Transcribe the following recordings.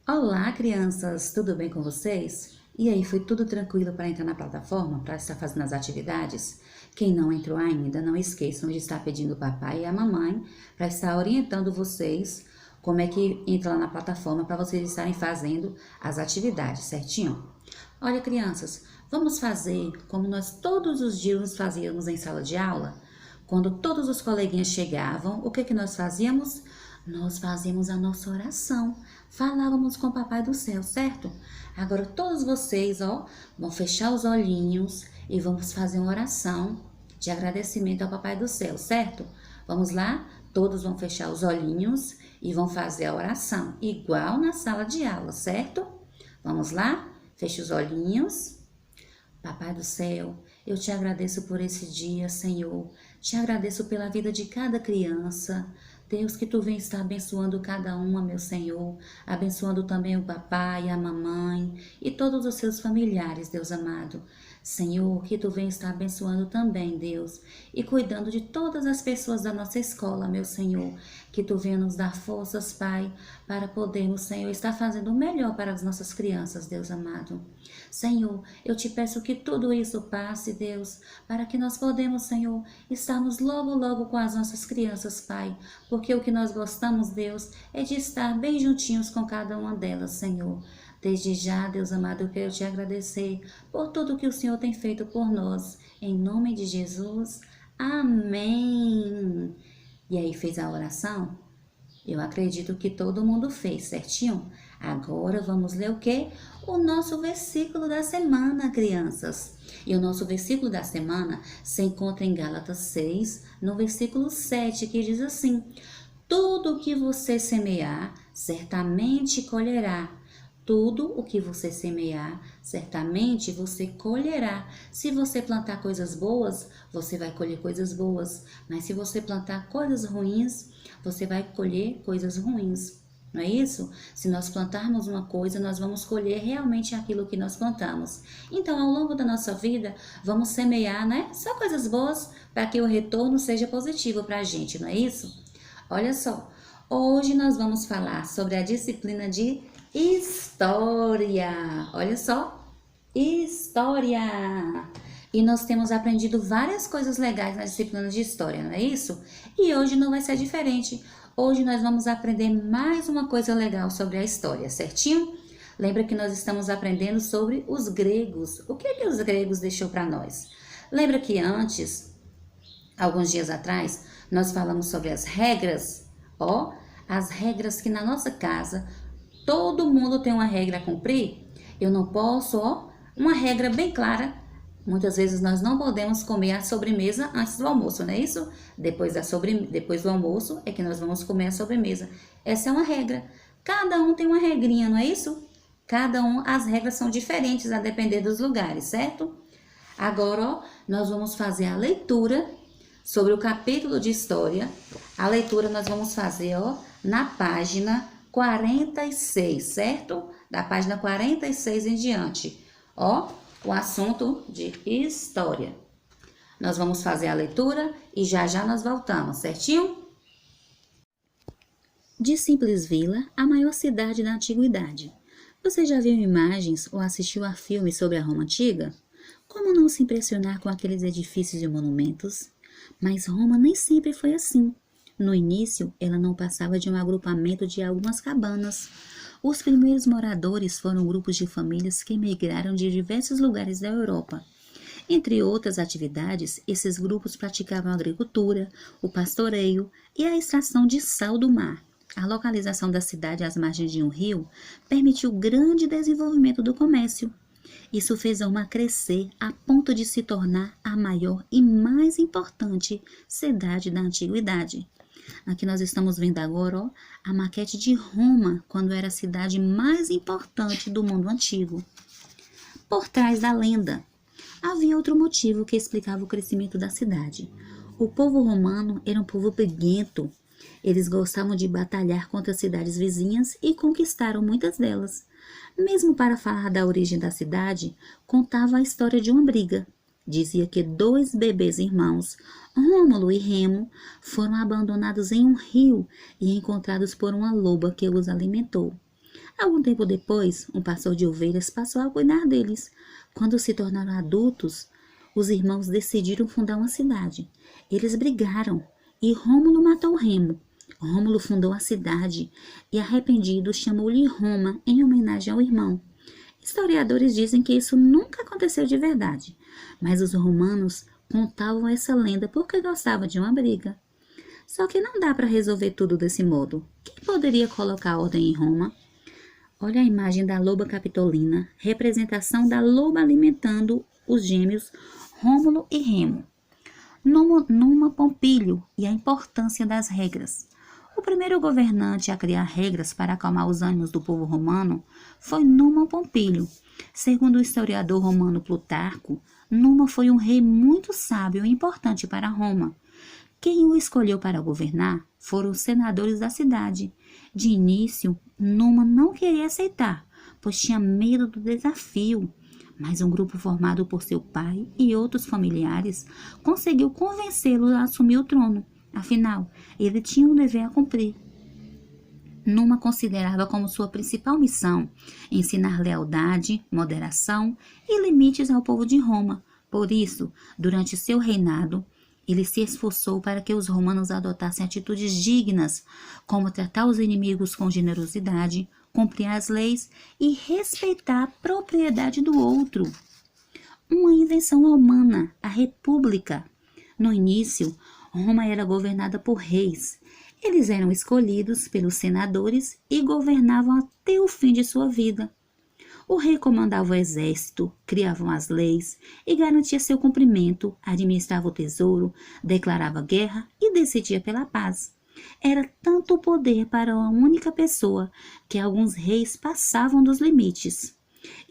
Olá, crianças! Tudo bem com vocês? E aí, foi tudo tranquilo para entrar na plataforma, para estar fazendo as atividades? Quem não entrou ainda, não esqueçam de estar pedindo o papai e a mamãe para estar orientando vocês como é que entra lá na plataforma para vocês estarem fazendo as atividades, certinho? Olha, crianças, vamos fazer como nós todos os dias fazíamos em sala de aula? Quando todos os coleguinhas chegavam, o que que nós fazíamos? Nós fazíamos a nossa oração, falávamos com o Papai do Céu, certo? Agora todos vocês, vão fechar os olhinhos e vamos fazer uma oração de agradecimento ao Papai do Céu, certo? Vamos lá? Todos vão fechar os olhinhos e vão fazer a oração, igual na sala de aula, certo? Vamos lá? Feche os olhinhos. Papai do céu, eu te agradeço por esse dia, Senhor. Te agradeço pela vida de cada criança. Deus, que tu vem estar abençoando cada uma, meu Senhor. Abençoando também o papai, a mamãe e todos os seus familiares, Deus amado. Senhor, que tu vem estar abençoando também, Deus, e cuidando de todas as pessoas da nossa escola, meu Senhor. Que tu venha nos dar forças, Pai, para podermos, Senhor, estar fazendo o melhor para as nossas crianças, Deus amado. Senhor, eu te peço que tudo isso passe, Deus, para que nós podemos, Senhor, estarmos logo, logo com as nossas crianças, Pai, porque o que nós gostamos, Deus, é de estar bem juntinhos com cada uma delas, Senhor. Desde já, Deus amado, eu quero te agradecer por tudo que o Senhor tem feito por nós. Em nome de Jesus, amém. E aí, fez a oração? Eu acredito que todo mundo fez, certinho? Agora vamos ler o quê? O nosso versículo da semana, crianças. E o nosso versículo da semana se encontra em Gálatas 6, no versículo 7, que diz assim: tudo o que você semear, certamente colherá. Tudo o que você semear, certamente você colherá. Se você plantar coisas boas, você vai colher coisas boas. Mas se você plantar coisas ruins, você vai colher coisas ruins. Não é isso? Se nós plantarmos uma coisa, nós vamos colher realmente aquilo que nós plantamos. Então, ao longo da nossa vida, vamos semear, né? Só coisas boas para que o retorno seja positivo para a gente, não é isso? Olha só, hoje nós vamos falar sobre a disciplina de História. Olha só, História. E nós temos aprendido várias coisas legais na disciplina de História, não é isso? E hoje não vai ser diferente. Hoje nós vamos aprender mais uma coisa legal sobre a história, certinho? Lembra que nós estamos aprendendo sobre os gregos. O que é que os gregos deixou para nós? Lembra que antes, alguns dias atrás, nós falamos sobre as regras? As regras que na nossa casa todo mundo tem uma regra a cumprir. Eu não posso, uma regra bem clara. Muitas vezes nós não podemos comer a sobremesa antes do almoço, não é isso? Depois do almoço é que nós vamos comer a sobremesa. Essa é uma regra. Cada um tem uma regrinha, não é isso? As regras são diferentes a depender dos lugares, certo? Agora, nós vamos fazer a leitura sobre o capítulo de História. A leitura nós vamos fazer, na página 46, certo? Da página 46 em diante. O assunto de História. Nós vamos fazer a leitura e já já nós voltamos, certinho? De Simples Vila, a maior cidade da antiguidade. Você já viu imagens ou assistiu a filmes sobre a Roma Antiga? Como não se impressionar com aqueles edifícios e monumentos? Mas Roma nem sempre foi assim. No início, ela não passava de um agrupamento de algumas cabanas. Os primeiros moradores foram grupos de famílias que migraram de diversos lugares da Europa. Entre outras atividades, esses grupos praticavam a agricultura, o pastoreio e a extração de sal do mar. A localização da cidade às margens de um rio permitiu grande desenvolvimento do comércio. Isso fez Roma crescer a ponto de se tornar a maior e mais importante cidade da antiguidade. Aqui nós estamos vendo agora a maquete de Roma, quando era a cidade mais importante do mundo antigo. Por trás da lenda, havia outro motivo que explicava o crescimento da cidade. O povo romano era um povo briguento. Eles gostavam de batalhar contra cidades vizinhas e conquistaram muitas delas. Mesmo para falar da origem da cidade, contava a história de uma briga. Dizia que 2 bebês irmãos, Rômulo e Remo, foram abandonados em um rio e encontrados por uma loba que os alimentou. Algum tempo depois, um pastor de ovelhas passou a cuidar deles. Quando se tornaram adultos, os irmãos decidiram fundar uma cidade. Eles brigaram e Rômulo matou Remo. Rômulo fundou a cidade e, arrependido, chamou-lhe Roma em homenagem ao irmão. Historiadores dizem que isso nunca aconteceu de verdade, mas os romanos contavam essa lenda porque gostavam de uma briga. Só que não dá para resolver tudo desse modo. Quem poderia colocar ordem em Roma? Olha a imagem da loba capitolina, representação da loba alimentando os gêmeos Rômulo e Remo. Numa Pompílio e a importância das regras. O primeiro governante a criar regras para acalmar os ânimos do povo romano foi Numa Pompílio. Segundo o historiador romano Plutarco, Numa foi um rei muito sábio e importante para Roma. Quem o escolheu para governar foram os senadores da cidade. De início, Numa não queria aceitar, pois tinha medo do desafio. Mas um grupo formado por seu pai e outros familiares conseguiu convencê-lo a assumir o trono. Afinal, ele tinha um dever a cumprir. Numa considerava como sua principal missão ensinar lealdade, moderação e limites ao povo de Roma. Por isso, durante seu reinado, ele se esforçou para que os romanos adotassem atitudes dignas, como tratar os inimigos com generosidade, cumprir as leis e respeitar a propriedade do outro. Uma invenção romana, a república. No início, Roma era governada por reis. Eles eram escolhidos pelos senadores e governavam até o fim de sua vida. O rei comandava o exército, criava as leis e garantia seu cumprimento, administrava o tesouro, declarava guerra e decidia pela paz. Era tanto poder para uma única pessoa que alguns reis passavam dos limites.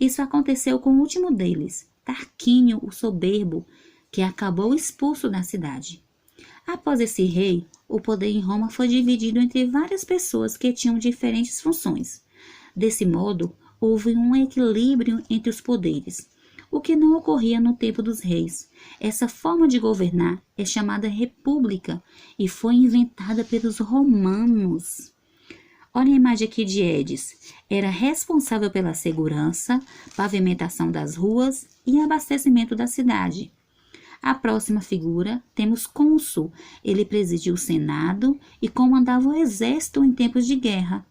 Isso aconteceu com o último deles, Tarquínio o Soberbo, que acabou expulso da cidade. Após esse rei, o poder em Roma foi dividido entre várias pessoas que tinham diferentes funções. Desse modo, houve um equilíbrio entre os poderes, o que não ocorria no tempo dos reis. Essa forma de governar é chamada república e foi inventada pelos romanos. Olha a imagem aqui de Edes. Era responsável pela segurança, pavimentação das ruas e abastecimento da cidade. A próxima figura temos cônsul. Ele presidia o Senado e comandava o exército em tempos de guerra.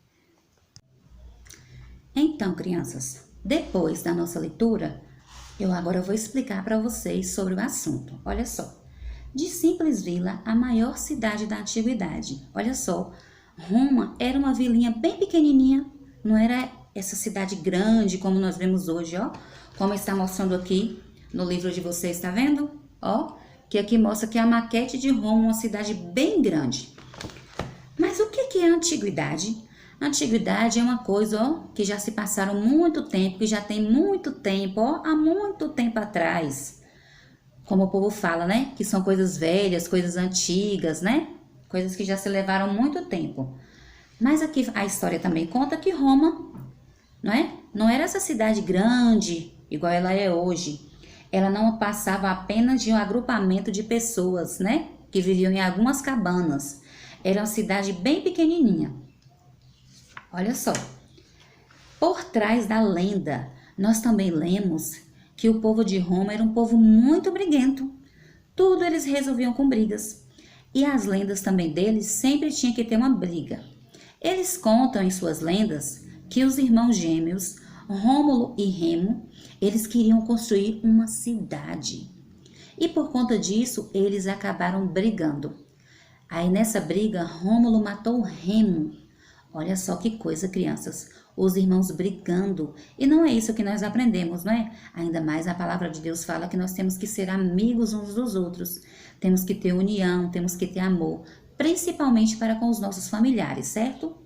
Então, crianças, depois da nossa leitura, eu agora vou explicar para vocês sobre o assunto. Olha só, de simples vila, a maior cidade da antiguidade. Olha só, Roma era uma vilinha bem pequenininha, não era essa cidade grande como nós vemos hoje, ó. Como está mostrando aqui no livro de vocês, tá vendo? Ó, que aqui mostra que a maquete de Roma, uma cidade bem grande. Mas o que é a antiguidade? A antiguidade é uma coisa, ó, que já se passaram muito tempo, que já tem muito tempo, ó, há muito tempo atrás. Como o povo fala, né? Que são coisas velhas, coisas antigas, né? Coisas que já se levaram muito tempo. Mas aqui a história também conta que Roma, não é? Não era essa cidade grande, igual ela é hoje. Ela não passava apenas de um agrupamento de pessoas, né? Que viviam em algumas cabanas. Era uma cidade bem pequenininha. Olha só. Por trás da lenda, nós também lemos que o povo de Roma era um povo muito briguento. Tudo eles resolviam com brigas. E as lendas também deles sempre tinha que ter uma briga. Eles contam em suas lendas que os irmãos gêmeos, Rômulo e Remo, eles queriam construir uma cidade. E por conta disso, eles acabaram brigando. Aí nessa briga, Rômulo matou Remo. Olha só que coisa, crianças. Os irmãos brigando. E não é isso que nós aprendemos, não é? Ainda mais a palavra de Deus fala que nós temos que ser amigos uns dos outros. Temos que ter união, temos que ter amor. Principalmente para com os nossos familiares, certo?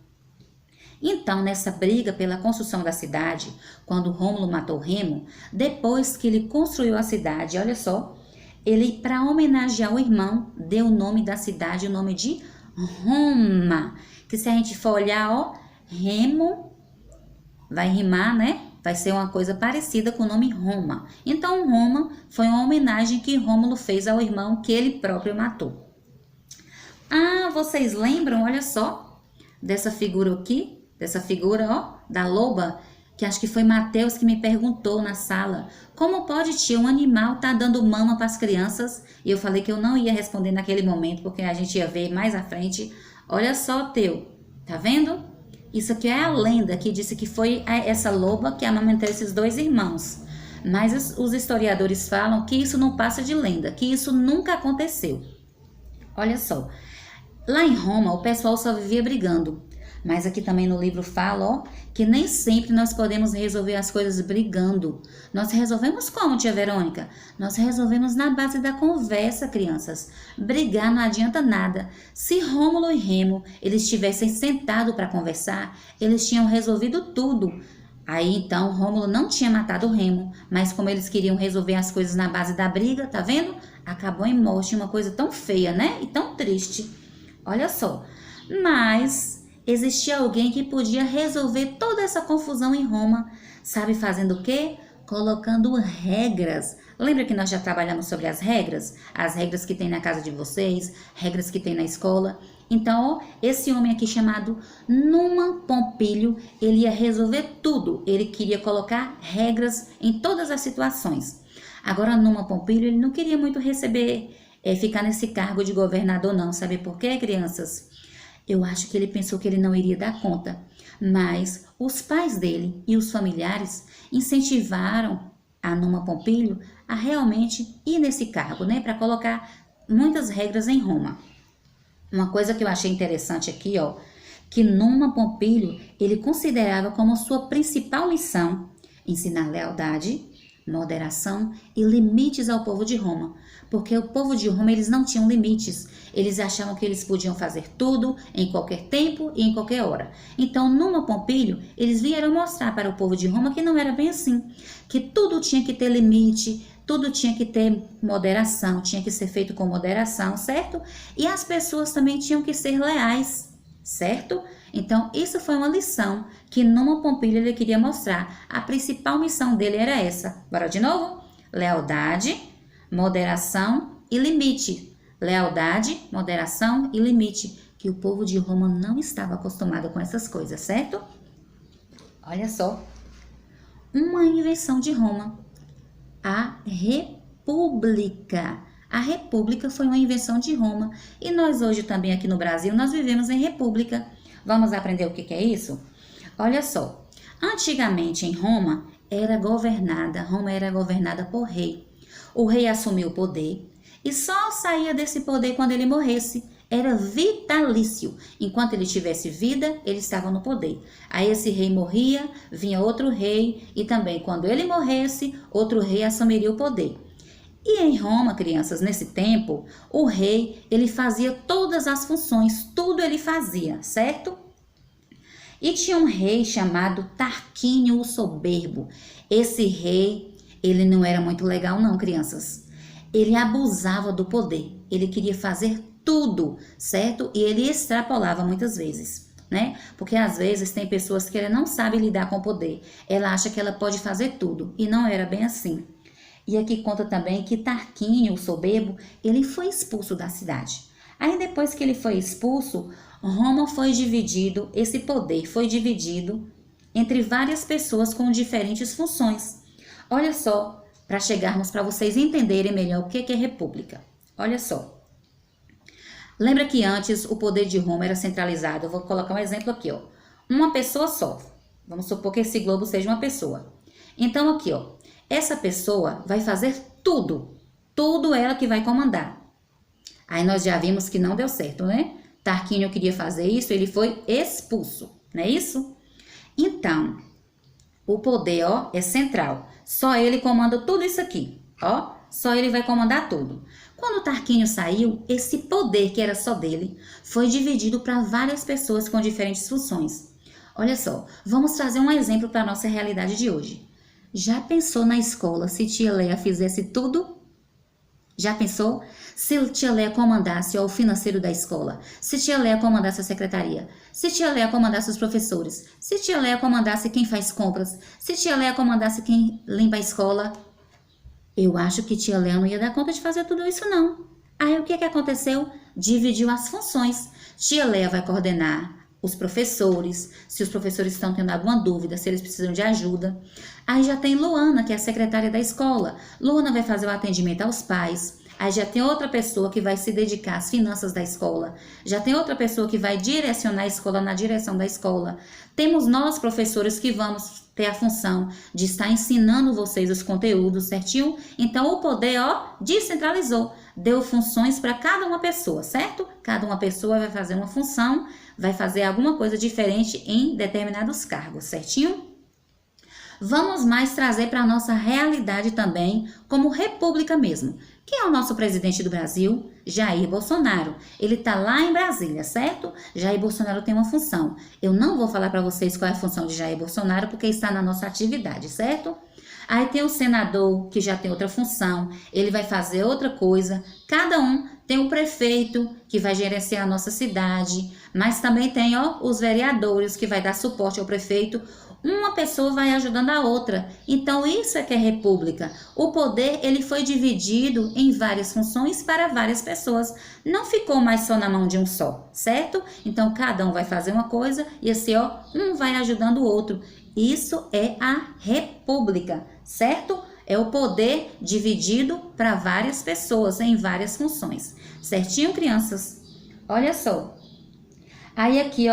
Então, nessa briga pela construção da cidade, quando Rômulo matou Remo, depois que ele construiu a cidade, olha só, ele, para homenagear o irmão, deu o nome da cidade, o nome de Roma. Que se a gente for olhar, ó, Remo, vai rimar, né? Vai ser uma coisa parecida com o nome Roma. Então, Roma foi uma homenagem que Rômulo fez ao irmão que ele próprio matou. Ah, vocês lembram, olha só, dessa figura aqui? Dessa figura, ó, da loba, que acho que foi Mateus que me perguntou na sala, como pode, tia, um animal tá dando mama para as crianças? E eu falei que eu não ia responder naquele momento, porque a gente ia ver mais à frente. Olha só, Teu, tá vendo? Isso aqui é a lenda que disse que foi essa loba que amamentou esses dois irmãos. Mas os historiadores falam que isso não passa de lenda, que isso nunca aconteceu. Olha só, lá em Roma o pessoal só vivia brigando. Mas aqui também no livro fala, ó, que nem sempre nós podemos resolver as coisas brigando. Nós resolvemos como, tia Verônica? Nós resolvemos na base da conversa, crianças. Brigar não adianta nada. Se Rômulo e Remo, eles tivessem sentado para conversar, eles tinham resolvido tudo. Aí então Rômulo não tinha matado o Remo, mas como eles queriam resolver as coisas na base da briga, tá vendo? Acabou em morte, uma coisa tão feia, né? E tão triste. Olha só. Mas existia alguém que podia resolver toda essa confusão em Roma. Sabe fazendo o quê? Colocando regras. Lembra que nós já trabalhamos sobre as regras? As regras que tem na casa de vocês, regras que tem na escola. Então, ó, esse homem aqui chamado Numa Pompílio, ele ia resolver tudo. Ele queria colocar regras em todas as situações. Agora, Numa Pompílio, ele não queria muito ficar nesse cargo de governador não. Sabe por quê, crianças? Eu acho que ele pensou que ele não iria dar conta, mas os pais dele e os familiares incentivaram a Numa Pompílio a realmente ir nesse cargo, né, para colocar muitas regras em Roma. Uma coisa que eu achei interessante aqui, ó, que Numa Pompílio ele considerava como sua principal missão ensinar lealdade, moderação e limites ao povo de Roma, porque o povo de Roma eles não tinham limites, eles achavam que eles podiam fazer tudo em qualquer tempo e em qualquer hora. Então, Numa Pompílio, eles vieram mostrar para o povo de Roma que não era bem assim, que tudo tinha que ter limite, tudo tinha que ter moderação, tinha que ser feito com moderação, certo? E as pessoas também tinham que ser leais, certo? Então, isso foi uma lição que Numa Pompílio ele queria mostrar. A principal missão dele era essa. Bora de novo? Lealdade, moderação e limite. Lealdade, moderação e limite. Que o povo de Roma não estava acostumado com essas coisas, certo? Olha só. Uma invenção de Roma. A República. A República foi uma invenção de Roma. E nós hoje também aqui no Brasil, nós vivemos em República. Vamos aprender o que é isso? Olha só, antigamente em Roma Roma era governada por rei. O rei assumiu o poder e só saía desse poder quando ele morresse. Era vitalício. Enquanto ele tivesse vida, ele estava no poder. Aí esse rei morria, vinha outro rei e também quando ele morresse, outro rei assumiria o poder. E em Roma, crianças, nesse tempo, o rei, ele fazia todas as funções, tudo ele fazia, certo? E tinha um rei chamado Tarquínio o Soberbo. Esse rei, ele não era muito legal não, crianças. Ele abusava do poder, ele queria fazer tudo, certo? E ele extrapolava muitas vezes, né? Porque às vezes tem pessoas que ela não sabe lidar com o poder. Ela acha que ela pode fazer tudo, e não era bem assim. E aqui conta também que Tarquínio, o soberbo, ele foi expulso da cidade. Aí depois que ele foi expulso, Roma foi dividido, esse poder foi dividido entre várias pessoas com diferentes funções. Olha só, para chegarmos para vocês entenderem melhor o que é república. Olha só. Lembra que antes o poder de Roma era centralizado? Eu vou colocar um exemplo aqui, ó. Uma pessoa só. Vamos supor que esse globo seja uma pessoa. Então aqui, ó. Essa pessoa vai fazer tudo. Tudo ela que vai comandar. Aí nós já vimos que não deu certo, né? Tarquínio queria fazer isso, ele foi expulso, não é isso? Então, o poder, ó, é central. Só ele comanda tudo isso aqui, ó. Só ele vai comandar tudo. Quando Tarquínio saiu, esse poder que era só dele foi dividido para várias pessoas com diferentes funções. Olha só, vamos trazer um exemplo para a nossa realidade de hoje. Já pensou na escola se tia Leia fizesse tudo? Já pensou? Se tia Leia comandasse o financeiro da escola, se tia Leia comandasse a secretaria, se tia Leia comandasse os professores, se tia Leia comandasse quem faz compras, se tia Leia comandasse quem limpa a escola, eu acho que tia Leia não ia dar conta de fazer tudo isso não. Aí o que aconteceu? Dividiu as funções. Tia Leia vai coordenar os professores, se os professores estão tendo alguma dúvida, se eles precisam de ajuda. Aí já tem Luana, que é a secretária da escola. Luana vai fazer o atendimento aos pais. Aí já tem outra pessoa que vai se dedicar às finanças da escola. Já tem outra pessoa que vai direcionar a escola na direção da escola. Temos nós, professores, que vamos ter a função de estar ensinando vocês os conteúdos, certinho? Então, o poder, descentralizou. Deu funções para cada uma pessoa, certo? Cada uma pessoa vai fazer uma função, vai fazer alguma coisa diferente em determinados cargos, certinho? Vamos mais trazer para a nossa realidade também, como república mesmo. Quem é o nosso presidente do Brasil? Jair Bolsonaro. Ele está lá em Brasília, certo? Jair Bolsonaro tem uma função. Eu não vou falar para vocês qual é a função de Jair Bolsonaro, porque está na nossa atividade, certo? Aí tem o senador, que já tem outra função, ele vai fazer outra coisa. Cada um tem o prefeito, que vai gerenciar a nossa cidade, mas também tem os vereadores, que vai dar suporte ao prefeito. Uma pessoa vai ajudando a outra. Então, isso é que é república. O poder, ele foi dividido em várias funções para várias pessoas. Não ficou mais só na mão de um só, certo? Então, cada um vai fazer uma coisa e assim, um vai ajudando o outro. Isso é a república, certo? É o poder dividido para várias pessoas em várias funções. Certinho, crianças? Olha só. Aí aqui,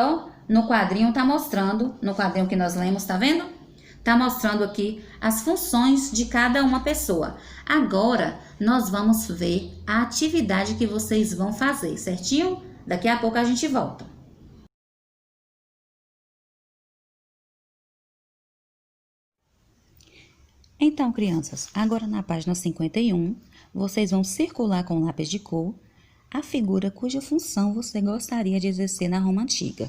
no quadrinho tá mostrando, no quadrinho que nós lemos, tá vendo? Tá mostrando aqui as funções de cada uma pessoa. Agora, nós vamos ver a atividade que vocês vão fazer, certinho? Daqui a pouco a gente volta. Então, crianças, agora na página 51, vocês vão circular com lápis de cor a figura cuja função você gostaria de exercer na Roma Antiga.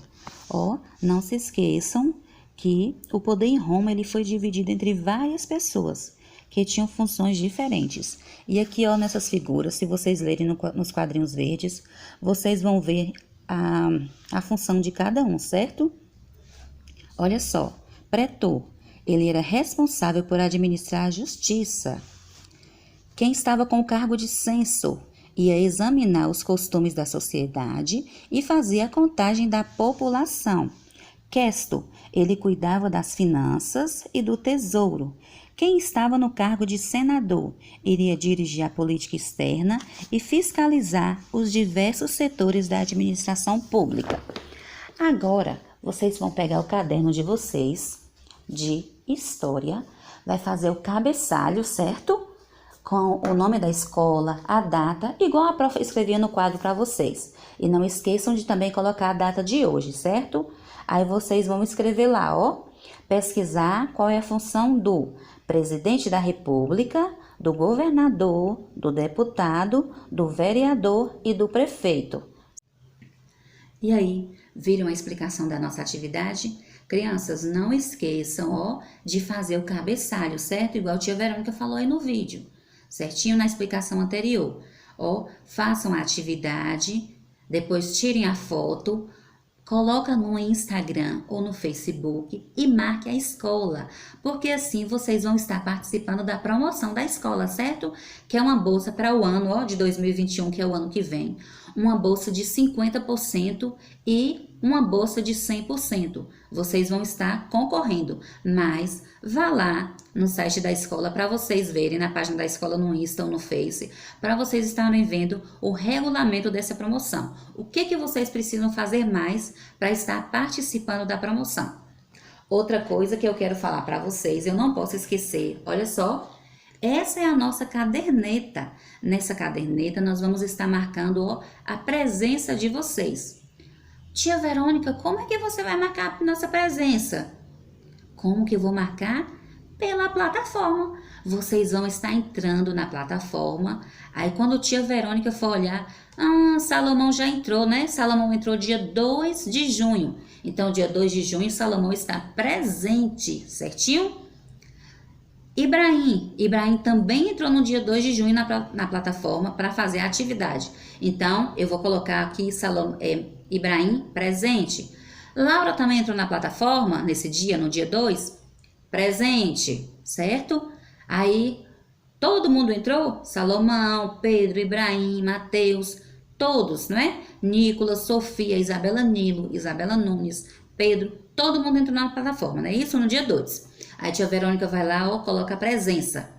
Não se esqueçam que o poder em Roma ele foi dividido entre várias pessoas que tinham funções diferentes. E aqui, nessas figuras, se vocês lerem nos quadrinhos verdes, vocês vão ver a função de cada um, certo? Olha só, pretor, ele era responsável por administrar a justiça. Quem estava com o cargo de censor ia examinar os costumes da sociedade e fazia a contagem da população. Questor, ele cuidava das finanças e do tesouro. Quem estava no cargo de senador iria dirigir a política externa e fiscalizar os diversos setores da administração pública. Agora, vocês vão pegar o caderno de vocês de história, vai fazer o cabeçalho, certo? Com o nome da escola, a data, igual a prof escrevia no quadro para vocês. E não esqueçam de também colocar a data de hoje, certo? Aí vocês vão escrever lá, pesquisar qual é a função do presidente da República, do governador, do deputado, do vereador e do prefeito. E aí, viram a explicação da nossa atividade? Crianças, não esqueçam, de fazer o cabeçalho, certo? Igual a tia Verônica falou aí no vídeo. Certinho na explicação anterior. Façam a atividade, depois tirem a foto, coloca no Instagram ou no Facebook e marque a escola, porque assim vocês vão estar participando da promoção da escola, certo? Que é uma bolsa para o ano de 2021, que é o ano que vem. Uma bolsa de 50% e uma bolsa de 100%. Vocês vão estar concorrendo, mas vá lá no site da escola para vocês verem, na página da escola no Insta ou no Face, para vocês estarem vendo o regulamento dessa promoção. O que vocês precisam fazer mais para estar participando da promoção. Outra coisa que eu quero falar para vocês, eu não posso esquecer, olha só, essa é a nossa caderneta. Nessa caderneta nós vamos estar marcando a presença de vocês. Tia Verônica, como é que você vai marcar a nossa presença? Como que eu vou marcar? Pela plataforma. Vocês vão estar entrando na plataforma. Aí quando tia Verônica for olhar, Salomão já entrou, né? Salomão entrou dia 2 de junho. Então, dia 2 de junho, Salomão está presente, certinho? Ibrahim também entrou no dia 2 de junho na plataforma para fazer a atividade. Então, eu vou colocar aqui Ibrahim presente. Laura também entrou na plataforma nesse dia, no dia 2, presente, certo? Aí, todo mundo entrou? Salomão, Pedro, Ibrahim, Mateus, Todos, não é? Nicolas, Sofia, Isabela Nilo, Isabela Nunes, Pedro, todo mundo entrou na plataforma, não é isso? No dia 2. Aí a tia Verônica vai lá, ó, coloca a presença.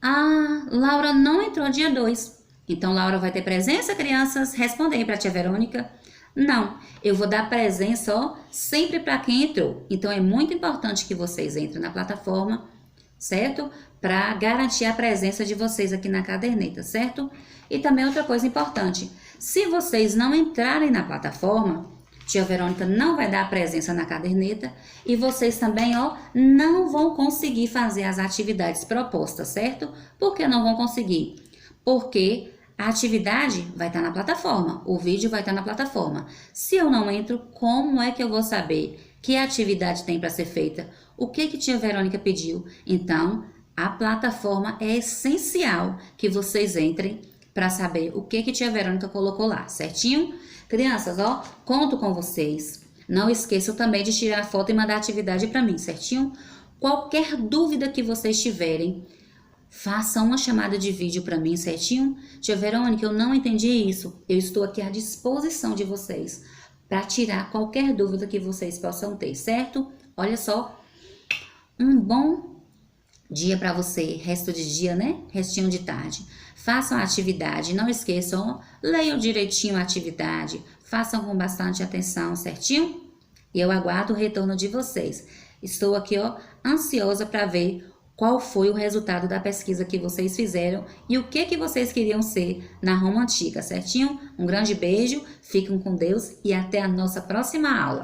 Ah, Laura não entrou dia 2. Então, Laura vai ter presença, crianças? Respondem para a tia Verônica. Não, eu vou dar presença, ó, sempre para quem entrou. Então, é muito importante que vocês entrem na plataforma, certo? Para garantir a presença de vocês aqui na caderneta, certo? E também outra coisa importante, se vocês não entrarem na plataforma, tia Verônica não vai dar a presença na caderneta e vocês também, ó, não vão conseguir fazer as atividades propostas, certo? Por que não vão conseguir? Porque a atividade vai estar na plataforma, o vídeo vai estar na plataforma. Se eu não entro, como é que eu vou saber que atividade tem para ser feita? O que tia Verônica pediu? Então, a plataforma é essencial que vocês entrem para saber o que tia Verônica colocou lá, certinho? Crianças, ó, conto com vocês. Não esqueçam também de tirar a foto e mandar a atividade para mim, certinho? Qualquer dúvida que vocês tiverem, façam uma chamada de vídeo para mim, certinho? Tia Verônica, eu não entendi isso. Eu estou aqui à disposição de vocês para tirar qualquer dúvida que vocês possam ter, certo? Olha só, um bom dia para você, resto de dia, né? Restinho de tarde. Façam a atividade, não esqueçam, leiam direitinho a atividade, façam com bastante atenção, certinho? E eu aguardo o retorno de vocês. Estou aqui, ó, ansiosa para ver qual foi o resultado da pesquisa que vocês fizeram e o que vocês queriam ser na Roma Antiga, certinho? Um grande beijo, fiquem com Deus e até a nossa próxima aula.